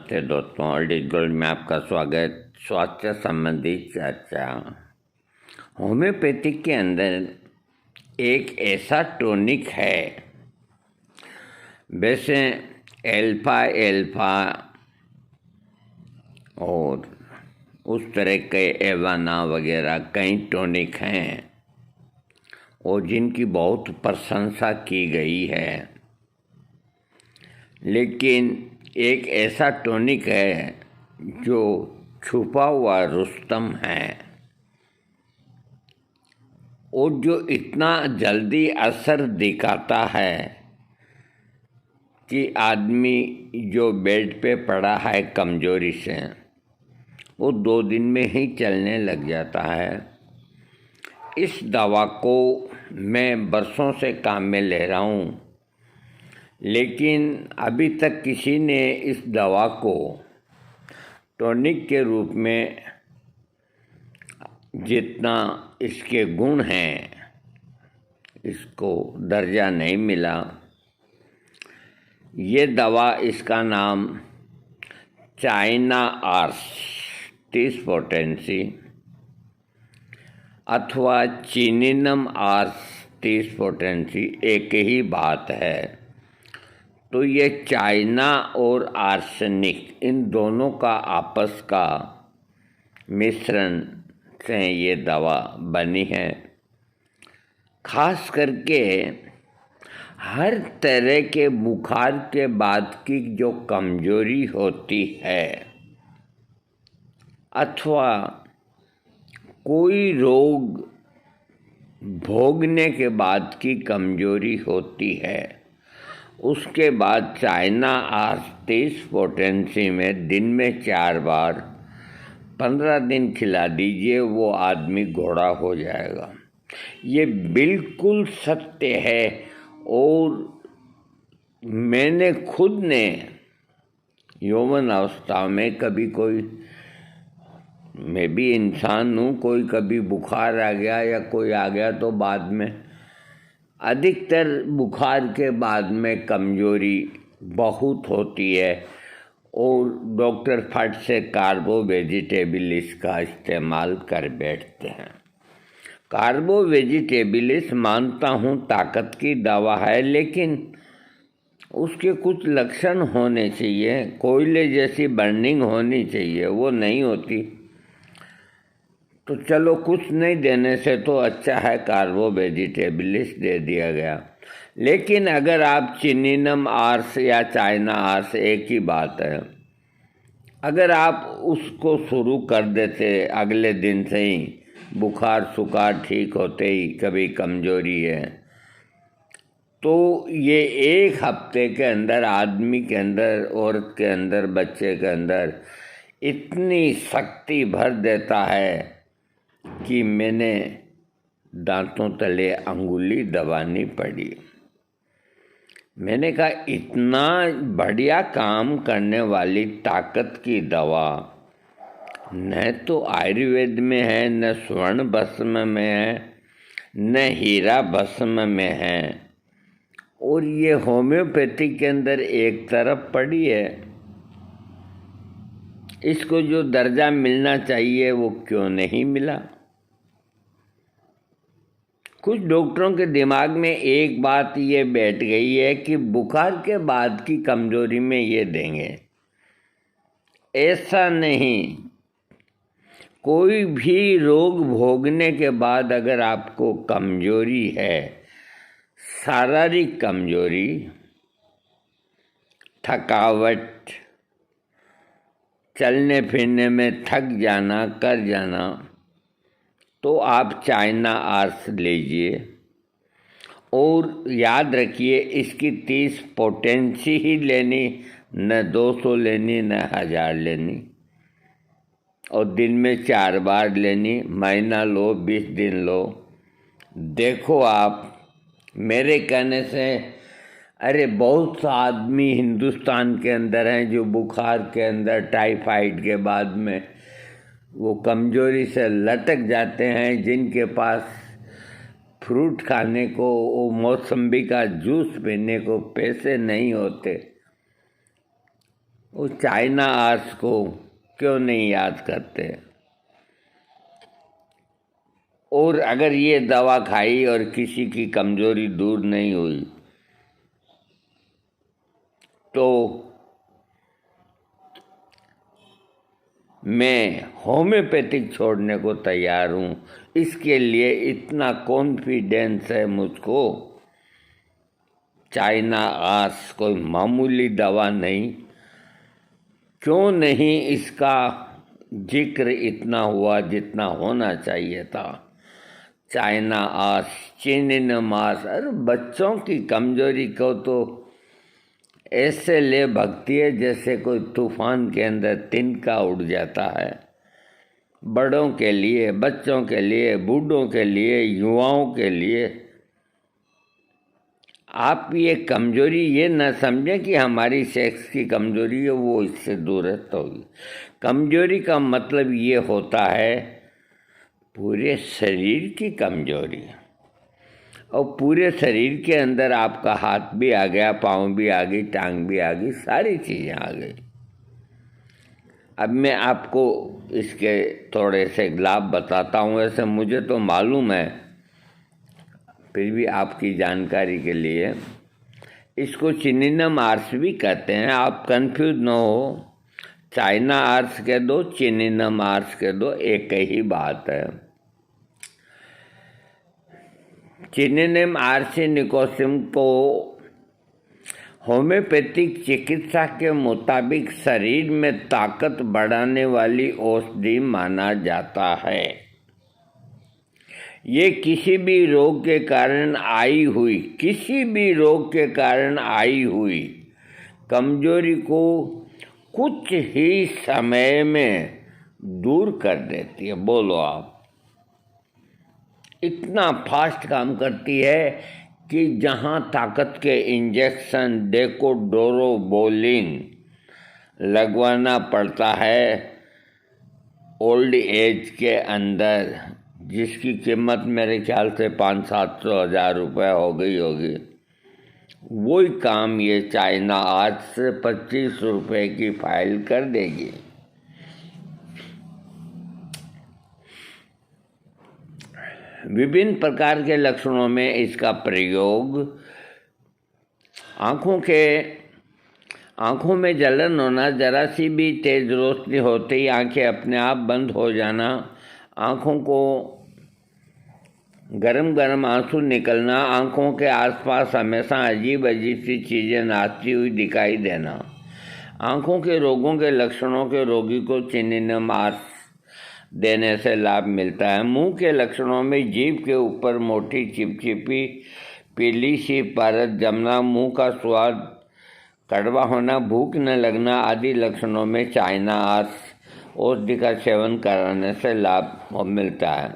नमस्ते दोस्तों, old gold में आपका स्वागत। स्वास्थ्य संबंधी चर्चा। होम्योपैथिक के अंदर एक ऐसा टॉनिक है, वैसे एल्फा एल्फा और उस तरह के एवाना वगैरह कई टॉनिक हैं और जिनकी बहुत प्रशंसा की गई है, लेकिन एक ऐसा टॉनिक है जो छुपा हुआ रुस्तम है और जो इतना जल्दी असर दिखाता है कि आदमी जो बेड पे पड़ा है कमजोरी से, वो 2 दिन में ही चलने लग जाता है। इस दवा को मैं बरसों से काम में ले रहा हूँ, लेकिन अभी तक किसी ने इस दवा को टॉनिक के रूप में जितना इसके गुण हैं इसको दर्जा नहीं मिला। ये दवा, इसका नाम चाइना आर्स 30 पोटेंसी अथवा चिनिनम आर्स 30 पोटेंसी एक ही बात है। तो ये चाइना और आर्सेनिक, इन दोनों का आपस का मिश्रण से ये दवा बनी है। खास करके हर तरह के बुखार के बाद की जो कमजोरी होती है अथवा कोई रोग भोगने के बाद की कमजोरी होती है, उसके बाद चाइना आर्स 30 पोटेंसी में दिन में 4 बार 15 दिन खिला दीजिए, वो आदमी घोड़ा हो जाएगा। ये बिल्कुल सत्य है और मैंने खुद ने यौवन अवस्था में कभी मैं भी इंसान हूँ, कोई कभी बुखार आ गया या कोई आ गया तो बाद में, अधिकतर बुखार के बाद में कमजोरी बहुत होती है और डॉक्टर फट से कार्बो वेजिटेबलिस का इस्तेमाल कर बैठते हैं। कार्बो वेजिटेबलिस मानता हूँ ताकत की दवा है, लेकिन उसके कुछ लक्षण होने चाहिए। कोयले जैसी बर्निंग होनी चाहिए, वो नहीं होती। तो चलो, कुछ नहीं देने से तो अच्छा है कार्बो वेजिटेबलिस दे दिया गया। लेकिन अगर आप चिनिनम आर्स या चाइना आर्स, एक ही बात है, अगर आप उसको शुरू कर देते अगले दिन से ही, बुखार सुखार ठीक होते ही कभी कमजोरी है, तो ये 1 हफ्ते के अंदर आदमी के अंदर, औरत के अंदर, बच्चे के अंदर इतनी शक्ति भर देता है कि मैंने दांतों तले अंगुली दबानी पड़ी। मैंने कहा, इतना बढ़िया काम करने वाली ताकत की दवा न तो आयुर्वेद में है, न स्वर्ण भस्म में है, न हीरा भस्म में है, और ये होम्योपैथी के अंदर एक तरफ पड़ी है। इसको जो दर्जा मिलना चाहिए वो क्यों नहीं मिला? कुछ डॉक्टरों के दिमाग में एक बात ये बैठ गई है कि बुखार के बाद की कमजोरी में ये देंगे। ऐसा नहीं। कोई भी रोग भोगने के बाद अगर आपको कमजोरी है, शारीरिक कमजोरी, थकावट, चलने फिरने में थक जाना, कर जाना, तो आप चाइना आर्स लीजिए और याद रखिए, इसकी 30 पोटेंसी ही लेनी, न 200 लेनी, न 1000 लेनी, और दिन में 4 बार लेनी। महीना लो, 20 दिन लो, देखो आप। मेरे कहने से अरे बहुत सा आदमी हिंदुस्तान के अंदर हैं जो बुखार के अंदर, टाइफाइड के बाद में वो कमजोरी से लटक जाते हैं, जिनके पास फ्रूट खाने को, वो मौसम्बी का जूस पीने को पैसे नहीं होते। उस चाइना आर्स को क्यों नहीं याद करते? और अगर ये दवा खाई और किसी की कमजोरी दूर नहीं हुई तो मैं होम्योपैथिक छोड़ने को तैयार हूँ। इसके लिए इतना कॉन्फिडेंस है मुझको। चाइना आर्स कोई मामूली दवा नहीं। क्यों नहीं इसका जिक्र इतना हुआ जितना होना चाहिए था? चाइना आर्स, चिनिनम आर्स, अरे बच्चों की कमजोरी को तो ऐसे ले भगती है जैसे कोई तूफान के अंदर तिनका उड़ जाता है। बड़ों के लिए, बच्चों के लिए, बूढ़ों के लिए, युवाओं के लिए। आप ये कमजोरी ये न समझें कि हमारी सेक्स की कमजोरी है, वो इससे दूर होगी। कमजोरी का मतलब ये होता है पूरे शरीर की कमजोरी। और पूरे शरीर के अंदर आपका हाथ भी आ गया, पाँव भी आ गई, टांग भी आ गई, सारी चीज़ें आ गई। अब मैं आपको इसके थोड़े से लाभ बताता हूँ। ऐसे मुझे तो मालूम है, फिर भी आपकी जानकारी के लिए। इसको चिनिनम आर्स भी कहते हैं, आप कंफ्यूज न हो। चाइना आर्स कह दो, चिनिनम आर्स कह दो, एक ही बात है। चिनिनम आर्सेनिकोसिस को होम्योपैथिक चिकित्सा के मुताबिक शरीर में ताकत बढ़ाने वाली औषधि माना जाता है। ये किसी भी रोग के कारण आई हुई कमजोरी को कुछ ही समय में दूर कर देती है। बोलो आप, इतना फास्ट काम करती है कि जहाँ ताकत के इंजेक्शन डेकोडोरोबोलिन लगवाना पड़ता है ओल्ड एज के अंदर, जिसकी कीमत मेरे ख्याल से 500-700 हज़ार रुपये हो गई होगी, वही काम ये चाइना आज से 25 रुपये की फाइल कर देगी। विभिन्न प्रकार के लक्षणों में इसका प्रयोग आँखों में जलन होना, जरा सी भी तेज रोशनी होते ही आंखें अपने आप बंद हो जाना, आँखों को गरम गरम आंसू निकलना, आँखों के आसपास हमेशा अजीब अजीब सी चीज़ें नाचती हुई दिखाई देना। आँखों के रोगों के लक्षणों के रोगी को चिनिनम आर्स देने से लाभ मिलता है। मुंह के लक्षणों में जीभ के ऊपर मोटी चिपचिपी पीली सी परत जमना, मुंह का स्वाद कड़वा होना, भूख न लगना आदि लक्षणों में चाइना आर्स औषधि का सेवन कराने से लाभ मिलता है।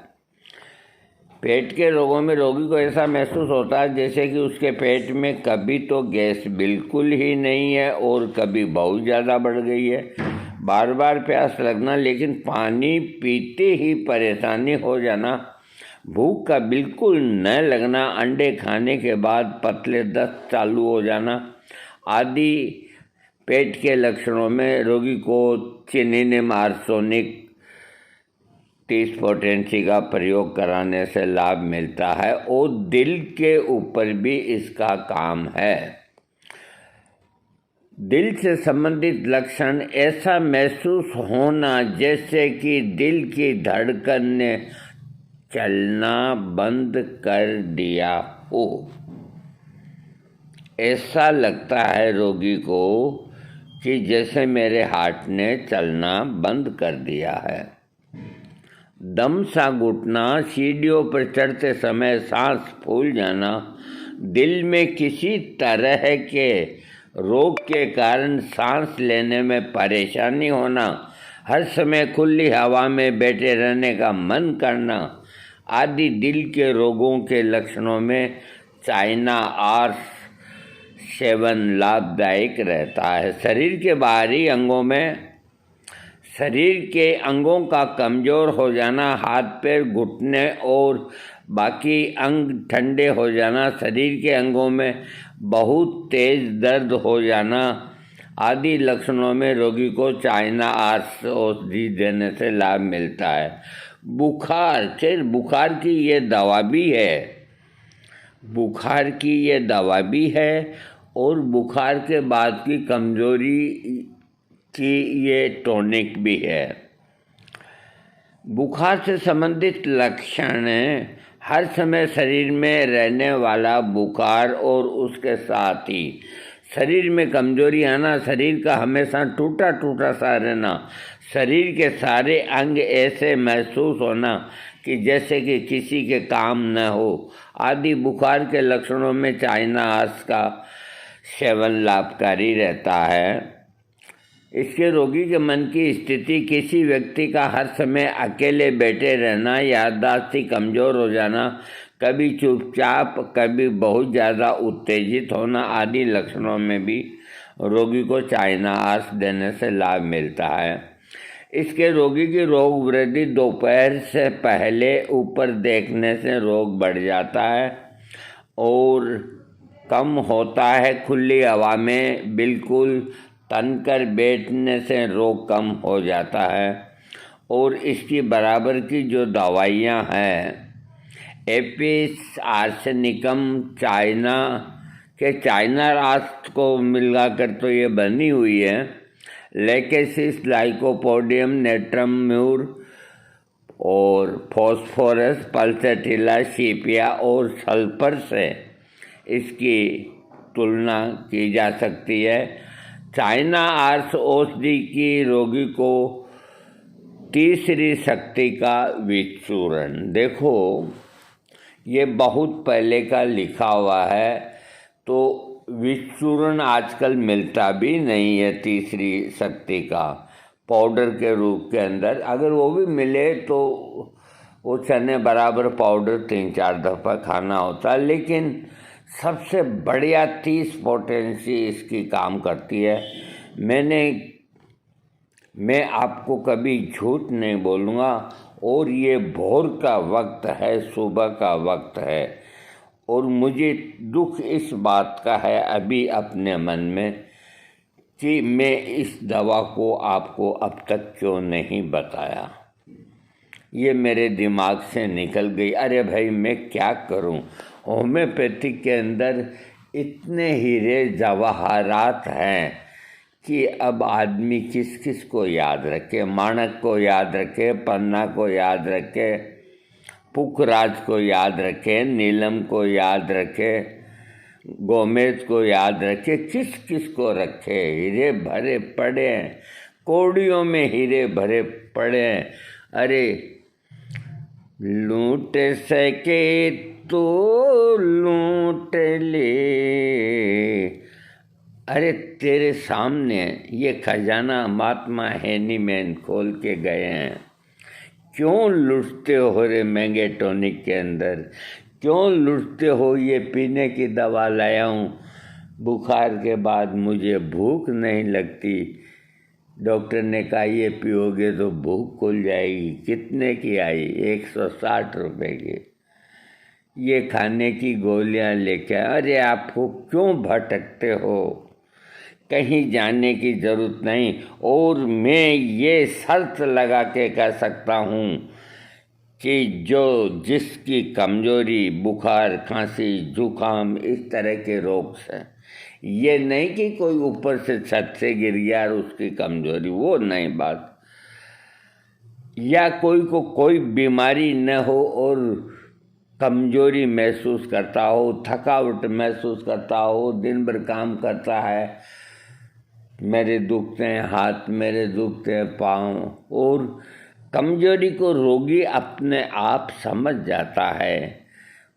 पेट के रोगों में रोगी को ऐसा महसूस होता है जैसे कि उसके पेट में कभी तो गैस बिल्कुल ही नहीं है और कभी बहुत ज़्यादा बढ़ गई है। बार बार प्यास लगना लेकिन पानी पीते ही परेशानी हो जाना, भूख का बिल्कुल न लगना, अंडे खाने के बाद पतले दस्त चालू हो जाना आदि पेट के लक्षणों में रोगी को चिनिनम आर्सेनिक 30 पोटेंसी का प्रयोग कराने से लाभ मिलता है। और दिल के ऊपर भी इसका काम है। दिल से संबंधित लक्षण ऐसा महसूस होना जैसे कि दिल की धड़कन ने चलना बंद कर दिया हो। ऐसा लगता है रोगी को कि जैसे मेरे हार्ट ने चलना बंद कर दिया है। दम सा घुटना, सीढ़ियों पर चढ़ते समय सांस फूल जाना, दिल में किसी तरह के रोग के कारण सांस लेने में परेशानी होना, हर समय खुली हवा में बैठे रहने का मन करना आदि दिल के रोगों के लक्षणों में चाइना आर्स सेवन लाभदायक रहता है। शरीर के अंगों का कमज़ोर हो जाना, हाथ पैर घुटने और बाकी अंग ठंडे हो जाना, शरीर के अंगों में बहुत तेज़ दर्द हो जाना आदि लक्षणों में रोगी को चाइना आर्स औषधि देने से लाभ मिलता है। बुखार की ये दवा भी है, बुखार की ये दवा भी है और बुखार के बाद की कमजोरी की ये टॉनिक भी है। बुखार से संबंधित लक्षण हर समय शरीर में रहने वाला बुखार और उसके साथ ही शरीर में कमजोरी आना, शरीर का हमेशा टूटा टूटा सा रहना, शरीर के सारे अंग ऐसे महसूस होना कि जैसे कि किसी के काम न हो आदि बुखार के लक्षणों में चाइना आर्स का सेवन लाभकारी रहता है। इसके रोगी के मन की स्थिति, किसी व्यक्ति का हर समय अकेले बैठे रहना, याददाश्त कमज़ोर हो जाना, कभी चुपचाप कभी बहुत ज़्यादा उत्तेजित होना आदि लक्षणों में भी रोगी को चाइना आर्स देने से लाभ मिलता है। इसके रोगी की रोग वृद्धि दोपहर से पहले ऊपर देखने से रोग बढ़ जाता है और कम होता है। खुली हवा में बिल्कुल तनकर बैठने से रोग कम हो जाता है और इसकी बराबर की जो दवाइयाँ हैं एपिस आर्सेनिकम चाइना आर्स को मिलाकर तो ये बनी हुई है। लेकेसिस, लाइकोपोडियम, नेट्रम म्यूर और फॉस्फोरस, पल्सेटिला, सीपिया और सल्फर से इसकी तुलना की जा सकती है। चाइना आर्स औषधि की रोगी को तीसरी शक्ति का विचूरण, देखो ये बहुत पहले का लिखा हुआ है, तो विचूर्ण आजकल मिलता भी नहीं है तीसरी शक्ति का पाउडर के रूप के अंदर। अगर वो भी मिले तो वो चने बराबर पाउडर 3-4 दफ़ा खाना होता है, लेकिन सबसे बढ़िया 30 पोटेंसी इसकी काम करती है। मैं आपको कभी झूठ नहीं बोलूँगा और ये भोर का वक्त है, सुबह का वक्त है और मुझे दुख इस बात का है अभी अपने मन में कि मैं इस दवा को आपको अब तक क्यों नहीं बताया। ये मेरे दिमाग से निकल गई। अरे भाई मैं क्या करूं, होम्योपैथिक के अंदर इतने हीरे जवाहरात हैं कि अब आदमी किस किस को याद रखे। माणक को याद रखे, पन्ना को याद रखे, पुखराज को याद रखे, नीलम को याद रखे, गोमेज को याद रखे, किस किस को रखे। हीरे भरे पड़े हैं, कौड़ियों में हीरे भरे पड़े हैं। अरे लूट सके तो लूट ले, अरे तेरे सामने ये खजाना महात्मा हैनीमैन खोल के गए हैं। क्यों लुटते हो रे महंगे टॉनिक के अंदर, क्यों लुटते हो। ये पीने की दवा लाया हूँ, बुखार के बाद मुझे भूख नहीं लगती, डॉक्टर ने कहा ये पियोगे तो भूख खुल जाएगी। कितने की आई? 160 रुपये की। ये खाने की गोलियां लेके, अरे आपको क्यों भटकते हो, कहीं जाने की ज़रूरत नहीं। और मैं ये शर्त लगा के कह सकता हूँ कि जिसकी कमजोरी, बुखार, खांसी, जुकाम, इस तरह के रोग से, ये नहीं कि कोई ऊपर से छत से गिर गया और उसकी कमजोरी, वो नहीं बात, या कोई को कोई बीमारी न हो और कमजोरी महसूस करता हो, थकावट महसूस करता हो, दिन भर काम करता है, मेरे दुखते हैं हाथ, मेरे दुखते हैं पाँव, और कमजोरी को रोगी अपने आप समझ जाता है।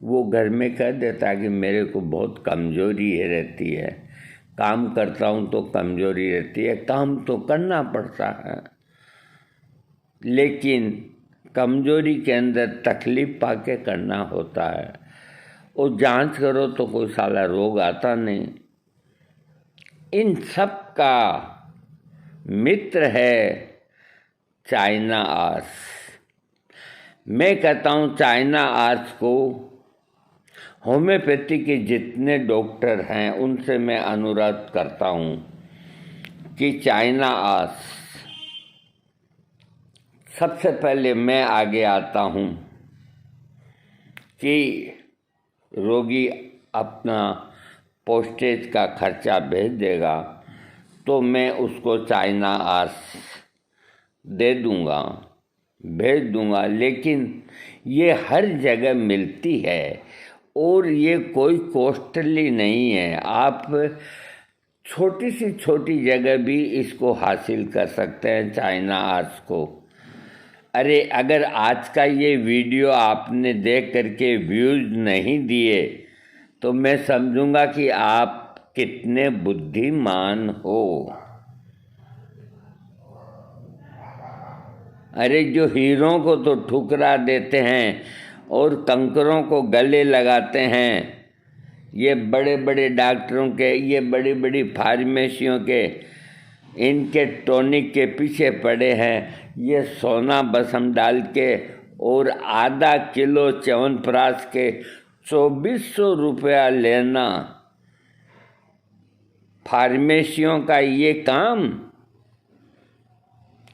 वो घर में कह देता कि मेरे को बहुत कमजोरी रहती है, काम करता हूँ तो कमजोरी रहती है। काम तो करना पड़ता है, लेकिन कमजोरी के अंदर तकलीफ पाके करना होता है। और जांच करो तो कोई साला रोग आता नहीं। इन सब का मित्र है चाइना आर्स। मैं कहता हूँ चाइना आर्स को होम्योपैथी के जितने डॉक्टर हैं उनसे मैं अनुरोध करता हूँ कि चाइना आर्स। सबसे पहले मैं आगे आता हूँ कि रोगी अपना पोस्टेज का खर्चा भेज देगा तो मैं उसको चाइना आर्स दे दूँगा, भेज दूँगा। लेकिन ये हर जगह मिलती है और ये कोई कॉस्टली नहीं है। आप छोटी सी छोटी जगह भी इसको हासिल कर सकते हैं, चाइना आर्स को। अरे अगर आज का ये वीडियो आपने देख करके व्यूज़ नहीं दिए तो मैं समझूंगा कि आप कितने बुद्धिमान हो। अरे जो हीरों को तो ठुकरा देते हैं और कंकरों को गले लगाते हैं, ये बड़े बड़े डॉक्टरों के, ये बड़ी बड़ी फार्मेसियों के, इनके टॉनिक के पीछे पड़े हैं। ये सोना बसम डाल के और आधा किलो च्यवनप्राश के 2400 रुपया लेना, फार्मेसियों का ये काम।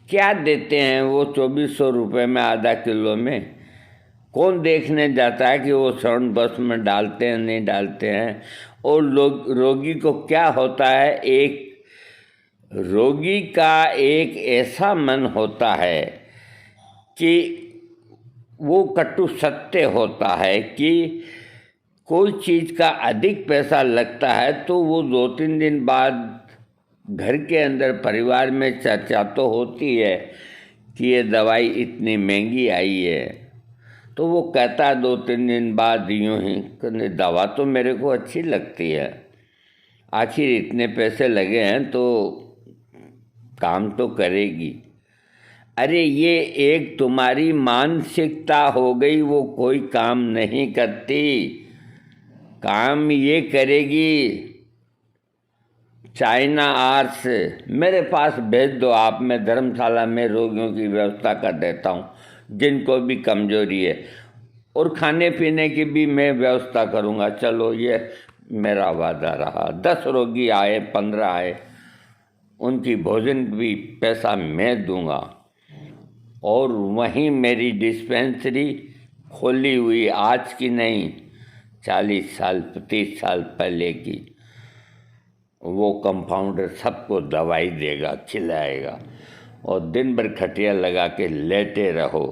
क्या देते हैं वो 2400 रुपये में आधा किलो में? कौन देखने जाता है कि वो स्वर्ण बस में डालते हैं नहीं डालते हैं? और रोगी को क्या होता है, एक रोगी का एक ऐसा मन होता है कि वो कटु सत्य होता है कि कोई चीज़ का अधिक पैसा लगता है तो वो 2-3 दिन बाद घर के अंदर परिवार में चर्चा तो होती है कि ये दवाई इतनी महंगी आई है। तो वो कहता है 2-3 दिन बाद यूँ ही, दवा तो मेरे को अच्छी लगती है, आखिर इतने पैसे लगे हैं तो काम तो करेगी। अरे ये एक तुम्हारी मानसिकता हो गई, वो कोई काम नहीं करती। काम ये करेगी चाइना आर्स। मेरे पास भेज दो आप, मैं धर्मशाला में रोगियों की व्यवस्था कर देता हूँ जिनको भी कमजोरी है, और खाने पीने की भी मैं व्यवस्था करूँगा। चलो ये मेरा वादा रहा। 10 रोगी आए, 15 आए, उनकी भोजन भी पैसा मैं दूंगा। और वहीं मेरी डिस्पेंसरी खोली हुई, आज की नहीं, 40 साल 30 साल पहले की। वो कंपाउंडर सबको दवाई देगा, खिलाएगा, और दिन भर खटिया लगा के लेटे रहो।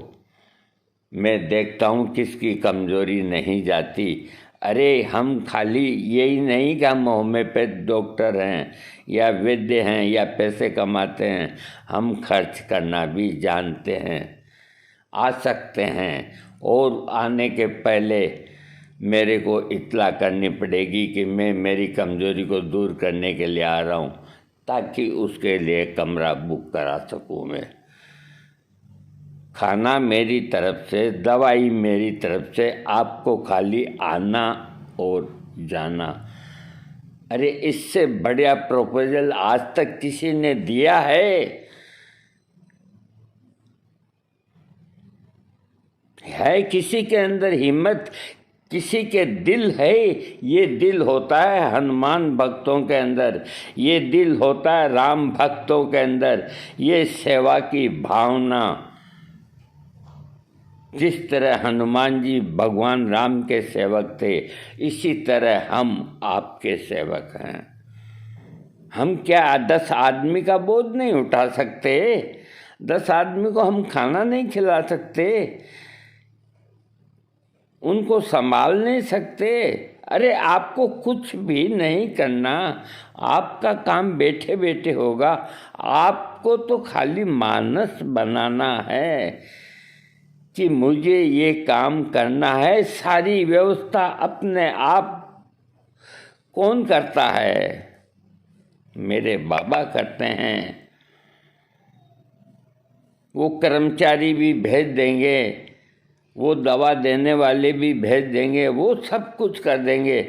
मैं देखता हूँ किसकी कमजोरी नहीं जाती। अरे हम खाली यही नहीं कि हम होम्योपैथ डॉक्टर हैं या वैद्य हैं या पैसे कमाते हैं, हम खर्च करना भी जानते हैं। आ सकते हैं और आने के पहले मेरे को इत्तला करनी पड़ेगी कि मैं मेरी कमजोरी को दूर करने के लिए आ रहा हूँ, ताकि उसके लिए कमरा बुक करा सकूँ। मैं खाना मेरी तरफ से, दवाई मेरी तरफ से, आपको खाली आना और जाना। अरे इससे बढ़िया प्रपोजल आज तक किसी ने दिया है किसी के अंदर हिम्मत, किसी के दिल है? ये दिल होता है हनुमान भक्तों के अंदर, ये दिल होता है राम भक्तों के अंदर, ये सेवा की भावना। जिस तरह हनुमान जी भगवान राम के सेवक थे, इसी तरह हम आपके सेवक हैं। हम क्या 10 आदमी का बोझ नहीं उठा सकते? 10 आदमी को हम खाना नहीं खिला सकते? उनको संभाल नहीं सकते? अरे आपको कुछ भी नहीं करना, आपका काम बैठे बैठे होगा। आपको तो खाली मानस बनाना है कि मुझे ये काम करना है। सारी व्यवस्था अपने आप कौन करता है? मेरे बाबा करते हैं। वो कर्मचारी भी भेज देंगे, वो दवा देने वाले भी भेज देंगे, वो सब कुछ कर देंगे।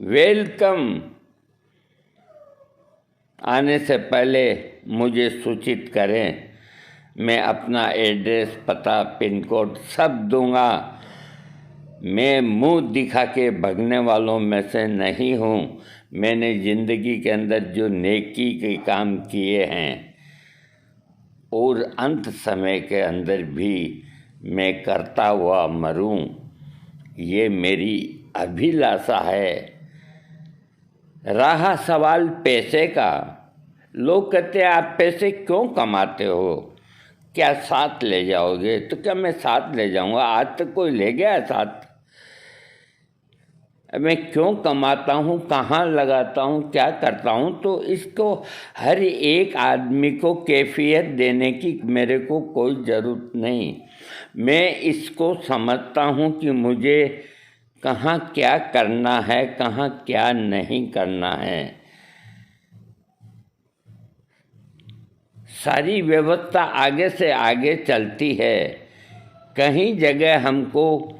वेलकम। आने से पहले मुझे सूचित करें, मैं अपना एड्रेस, पता, पिन कोड सब दूंगा। मैं मुंह दिखा के भगने वालों में से नहीं हूँ। मैंने ज़िंदगी के अंदर जो नेकी के काम किए हैं और अंत समय के अंदर भी मैं करता हुआ मरूं, ये मेरी अभिलाषा है। रहा सवाल पैसे का, लोग कहते हैं आप पैसे क्यों कमाते हो, क्या साथ ले जाओगे? तो क्या मैं साथ ले जाऊंगा? आज तक कोई ले गया साथ? मैं क्यों कमाता हूँ, कहाँ लगाता हूँ, क्या करता हूँ? तो इसको हर एक आदमी को कैफियत देने की मेरे को कोई ज़रूरत नहीं। मैं इसको समझता हूँ कि मुझे कहाँ क्या करना है, कहाँ क्या नहीं करना है। सारी व्यवस्था आगे से आगे चलती है। कहीं जगह हमको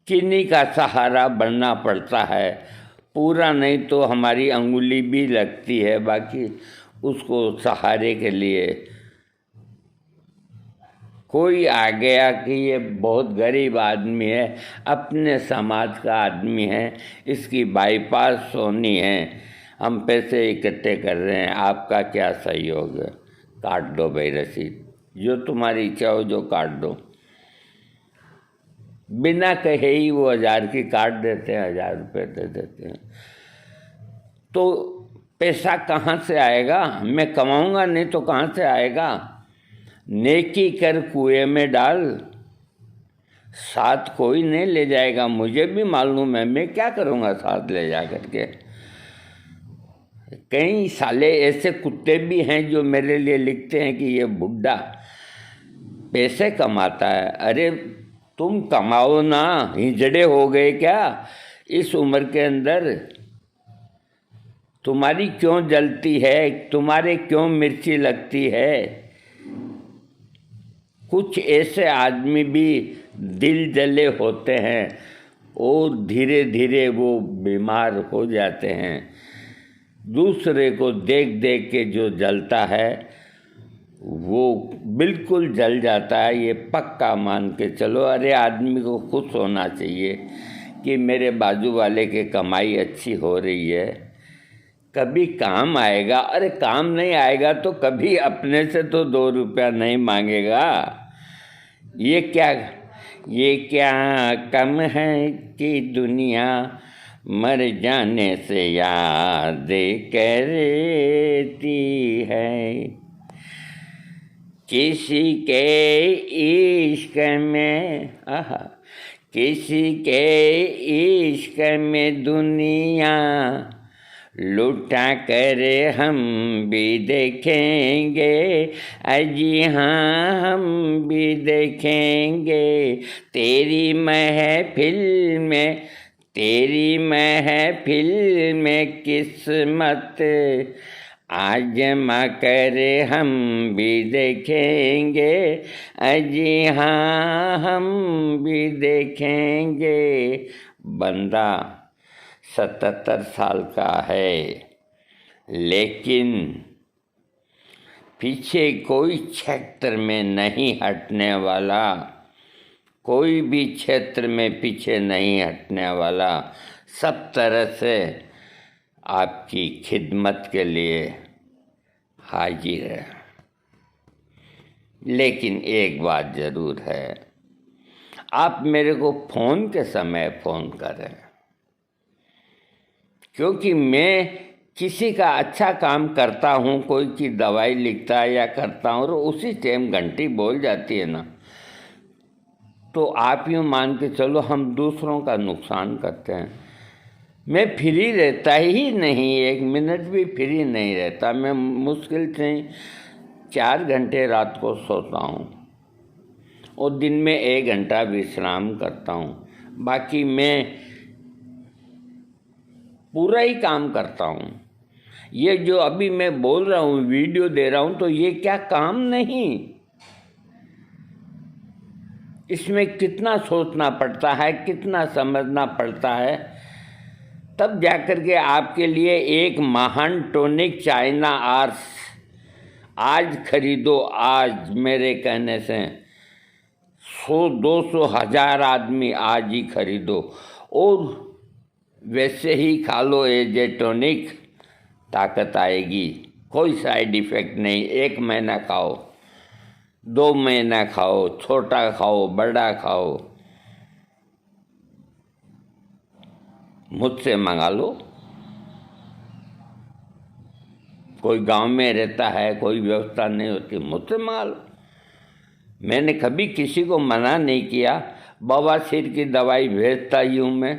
किन्हीं का सहारा बनना पड़ता है, पूरा नहीं तो हमारी अंगुली भी लगती है, बाकी उसको सहारे के लिए कोई आ गया कि ये बहुत गरीब आदमी है, अपने समाज का आदमी है, इसकी बाईपास होनी है, हम पैसे इकट्ठे कर रहे हैं, आपका क्या सहयोग है? काट दो भाई रसीद, जो तुम्हारी इच्छा हो जो काट दो। बिना कहे ही वो 1000 की काट देते हैं, 1000 रुपये दे देते हैं। तो पैसा कहाँ से आएगा? मैं कमाऊँगा नहीं तो कहाँ से आएगा? नेकी कर कुएं में डाल, साथ कोई नहीं ले जाएगा। मुझे भी मालूम है, मैं क्या करूँगा साथ ले जा करके। कई साले ऐसे कुत्ते भी हैं जो मेरे लिए लिखते हैं कि ये बुड्ढा पैसे कमाता है। अरे तुम कमाओ ना, हिजड़े हो गए क्या इस उम्र के अंदर? तुम्हारी क्यों जलती है, तुम्हारे क्यों मिर्ची लगती है? कुछ ऐसे आदमी भी दिल जले होते हैं और धीरे धीरे वो बीमार हो जाते हैं। दूसरे को देख देख के जो जलता है वो बिल्कुल जल जाता है, ये पक्का मान के चलो। अरे आदमी को खुश होना चाहिए कि मेरे बाजू वाले के कमाई अच्छी हो रही है, कभी काम आएगा। अरे काम नहीं आएगा तो कभी अपने से तो 2 रुपया नहीं मांगेगा। ये क्या कम है कि दुनिया मर जाने से याद करती है। किसी के इश्क में किसी के इश्क में दुनिया लुटा कर हम भी देखेंगे, अजी हाँ हम भी देखेंगे। तेरी महफिल में किस्मत आजमा कर हम भी देखेंगे, अजी हाँ हम भी देखेंगे। बंदा 77 साल का है, लेकिन पीछे कोई क्षेत्र में नहीं हटने वाला, कोई भी क्षेत्र में पीछे नहीं हटने वाला, सब तरह से आपकी खिदमत के लिए हाजिर है। लेकिन एक बात ज़रूर है, आप मेरे को फ़ोन के समय फ़ोन करें, क्योंकि मैं किसी का अच्छा काम करता हूँ, कोई की दवाई लिखता है या करता हूँ, और उसी टाइम घंटी बोल जाती है ना, तो आप यूँ मान के चलो हम दूसरों का नुकसान करते हैं। मैं फ्री रहता ही नहीं, 1 मिनट भी फ्री नहीं रहता। मैं मुश्किल से 4 घंटे रात को सोता हूँ और दिन में 1 घंटा विश्राम करता हूँ, बाकी मैं पूरा ही काम करता हूँ। ये जो अभी मैं बोल रहा हूँ, वीडियो दे रहा हूँ, तो ये क्या काम नहीं? इसमें कितना सोचना पड़ता है, कितना समझना पड़ता है, तब जाकर के आपके लिए एक महान टॉनिक चाइना आर्स आज खरीदो। आज मेरे कहने से 100, 200, 1000 आदमी आज ही खरीदो और वैसे ही खा लो एजे टॉनिक, ताकत आएगी। कोई साइड इफ़ेक्ट नहीं। 1 महीना खाओ, 2 महीना खाओ, छोटा खाओ, बड़ा खाओ, मुझसे मंगा लो। कोई गांव में रहता है, कोई व्यवस्था नहीं होती, मुझसे मंगा लो। मैंने कभी किसी को मना नहीं किया। बवासीर की दवाई भेजता ही हूँ मैं।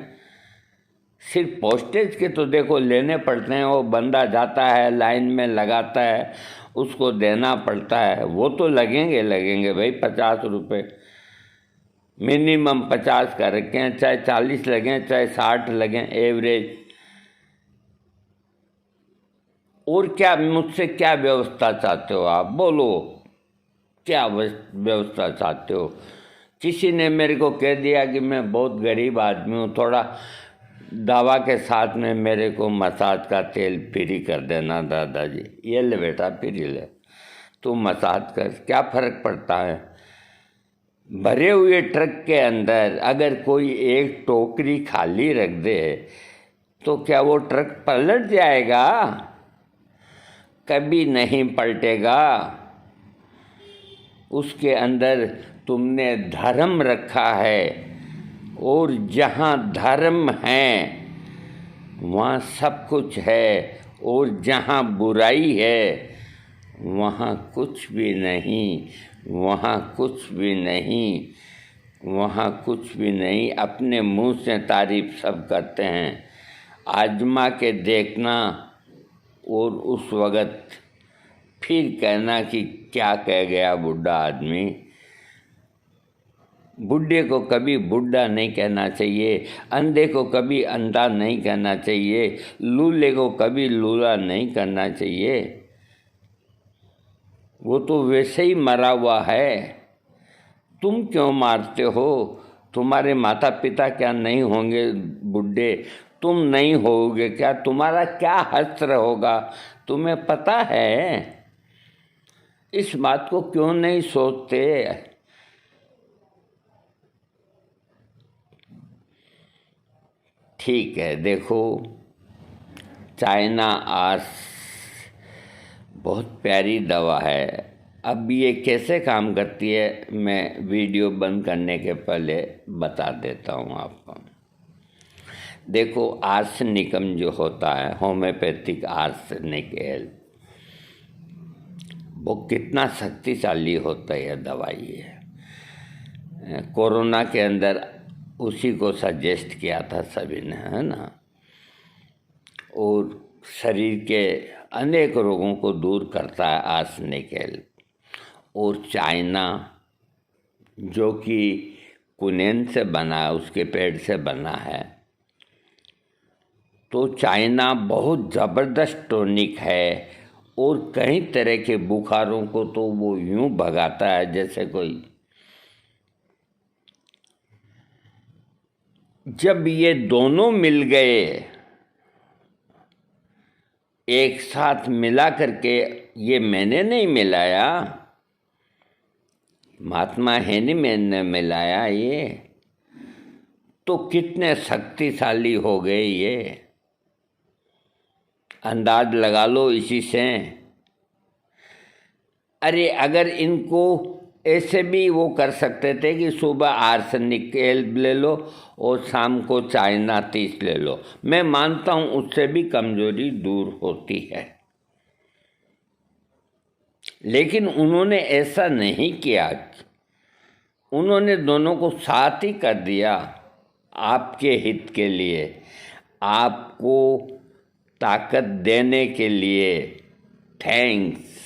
सिर्फ पोस्टेज के तो देखो लेने पड़ते हैं। वो बंदा जाता है, लाइन में लगाता है, उसको देना पड़ता है। वो तो लगेंगे भाई 50 रुपये, मिनिमम 50 का रखें, चाहे 40 लगें, चाहे 60 लगें, एवरेज। और क्या मुझसे क्या व्यवस्था चाहते हो आप? बोलो, क्या व्यवस्था चाहते हो? किसी ने मेरे को कह दिया कि मैं बहुत गरीब आदमी हूँ, थोड़ा दवा के साथ में मेरे को मसाज का तेल फ्री कर देना दादाजी। ये ले बेटा, फ्री ले, तू मसाज कर, क्या फ़र्क पड़ता है? भरे हुए ट्रक के अंदर अगर कोई एक टोकरी खाली रख दे तो क्या वो ट्रक पलट जाएगा? कभी नहीं पलटेगा। उसके अंदर तुमने धर्म रखा है, और जहाँ धर्म है वहाँ सब कुछ है, और जहाँ बुराई है वहाँ कुछ भी नहीं, वहाँ कुछ भी नहीं, वहाँ कुछ भी नहीं। अपने मुंह से तारीफ सब करते हैं। आजमा के देखना और उस वक़्त फिर कहना कि क्या कह गया बुढ़ा आदमी। बुढ़े को कभी बुढ़ा नहीं कहना चाहिए, अंधे को कभी अंधा नहीं कहना चाहिए, लूले को कभी लूला नहीं करना चाहिए। वो तो वैसे ही मरा हुआ है। तुम क्यों मारते हो? तुम्हारे माता पिता क्या नहीं होंगे बुढ़े? तुम नहीं होगे क्या? तुम्हारा क्या हश्र होगा? तुम्हें पता है? इस बात को क्यों नहीं सोचते? ठीक है, देखो, चाइना आर्स बहुत प्यारी दवा है। अब ये कैसे काम करती है मैं वीडियो बंद करने के पहले बता देता हूँ आपको। देखो, आर्सेनिकम जो होता है, होम्योपैथिक आर्सेनिक एल, वो कितना शक्तिशाली होता है दवाई है। कोरोना के अंदर उसी को सजेस्ट किया था सभी ने, है ना। और शरीर के अनेक रोगों को दूर करता है आर्सेनिक एल। और चाइना जो कि कुनेन से बना है, उसके पेड़ से बना है, तो चाइना बहुत ज़बरदस्त टॉनिक है। और कई तरह के बुखारों को तो वो यूं भगाता है जैसे कोई। जब ये दोनों मिल गए, एक साथ मिला करके, ये मैंने नहीं मिलाया, महात्मा हेनीमैन ने मिलाया ये, तो कितने शक्तिशाली हो गए ये। अंदाज लगा लो इसी से। अरे अगर इनको ऐसे भी वो कर सकते थे कि सुबह आर्सेनिक एल ले लो और शाम को चाइना 30 ले लो, मैं मानता हूँ उससे भी कमजोरी दूर होती है। लेकिन उन्होंने ऐसा नहीं किया। उन्होंने दोनों को साथ ही कर दिया आपके हित के लिए, आपको ताकत देने के लिए। थैंक्स।